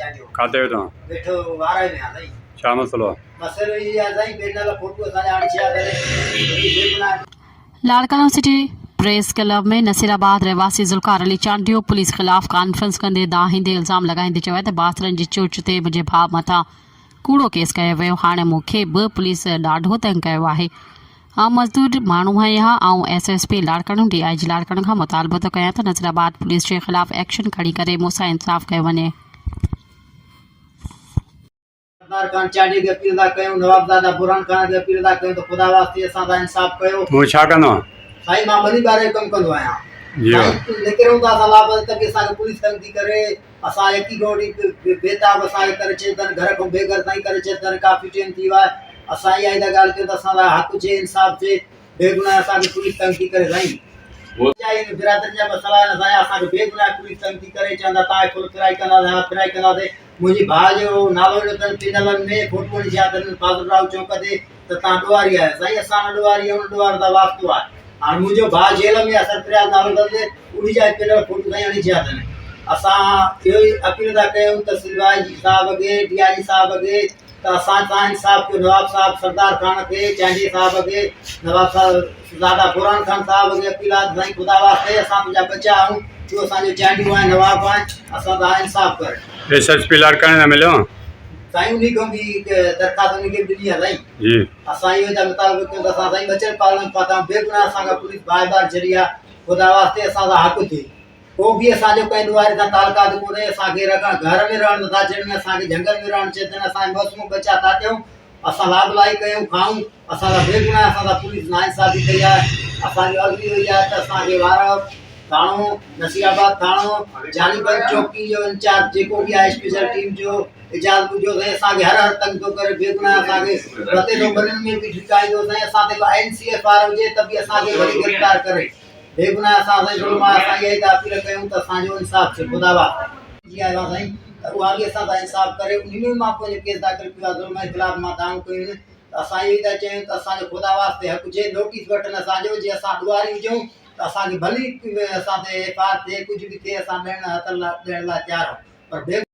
चांडियो खाते हो तो बैठो वारा में आ नहीं क्या मसलो मसलो ये आ जाई बेनल फोटो सारे आड़ छिया करे देखना लाड़काना सिटी प्रेस क्लब में नसीराबाद रहवासी ज़ुल्फ़िकार अली चांडियो पुलिस खिलाफ़ कॉन्फ्रेंस कंदे दाहिंदे इल्ज़ाम लगाईंदे चयो त बासरनि जी चोच ते मुंहिंजे भाउ मथां कूड़ो केस कयो वियो। हाणे मूंखे बि पुलिस ॾाढो तंग कयो आहे। आउं मज़दूर माण्हू आहियां ऐं SSP लाड़काणो DIG लाड़काणो खां मुतालबो थो कयां त नसीराबाद पुलिस जे ख़िलाफ़ एक्शन खणी करे मूंसां इंसाफ़ कयो वञे। सरदार खान चांडी के अपील दा कयो, नवाबजादा बुरहान खान के अपील दा कयो, तो खुदा वास्ते असां दा इंसाफ कयो। वो छा कंदो साईं मां बनी बारे कम कंदो आहियां जी लेकिन दा सलाह त के असां पुलिस तंग थी करे असां एकी गोड़ी बेताब असां करे चेतन घर को बेघर ताईं करे चेतन काफी टाइम थी वा असां ई दा गाल के असां दा हक जे इंसाफ जे बेगुनाह असां पुलिस तंग थी करे साईं वो जाई बिरादर जा मसला न साईं असां बेगुनाह पुलिस तंग थी करे चंदा ता फुल फ्राई कंदा था फ्राई कंदा थे मुझे भाउ जो नालो न पिनल में फोटो नि जातन फादर राव चौक ते त ता दुआरी है साईं असां न दुआरी उन दुआर दा वास्तो है और मुझे भाउ जेल में असर प्रयास नालो दे उड़ी जाए पिनल फोटो ताईं नि जातन असां यो अपील दा कयो तहसीलदार जी साहब के DIG साहब के त असां ता इंसाफ के नवाब साहब सरदार खान के चांडी साहब के नवाब साहब ज़ादा बुरहान खान साहब के अपील साईं खुदा वास्ते असां तुझा बच्चा हूं जो असां जो चांडी है नवाब है असां दा इंसाफ कर SSP लाड़काणे न मिलो साईं उन्हीं को भी दरखास्त उन्हीं के दिली है साईं जी असां यो दा मुताबिक के असां साईं बचन पालन पाता बेगुनाह असां का पुलिस बार बार जरिया खुदा वास्ते असां दा हक थे वो भी असां जो कई दुआरे दा तालुकात को रे असां के रखा घर में रहन था चने असां के जंगल में रहन चेतन असां मौसम बचा था क्यों असां लाभलाई कयूं खाऊं असां दा बेगुनाह असां दा पुलिस ना इंसाफी कई है असां जो अर्जी हुई है त असां के वारा थाणो नसीराबाद थाणो जानीगंज चौकी जो इंचार्ज जेको भी है स्पेशल टीम जो इजाज़त जो है असां के हर तंग तो करे बेगुनाह असां के रते तो बनन में भी ठिकाई दो है असां ते NCF वारो जे तभी असां के वरी गिरफ्तार करे बेगुनाह असां से जुल्म असां ये दा अपील कयूं त असां जो इंसाफ से खुदा वास्ते जी आयो साईं त वो आगे असां दा इंसाफ करे उन्हीं मां को केस दाखिल किया जुल्म के खिलाफ मां दाऊ कयूं असां ये दा चयूं त असां जो खुदा वास्ते हक जे नोटिस वठन असां जो जे असां दुआरी हुजूं त असां के भली असां ते FIR ते कुछ भी थे असां ॾियण हथ ॾियण ला तैयार पर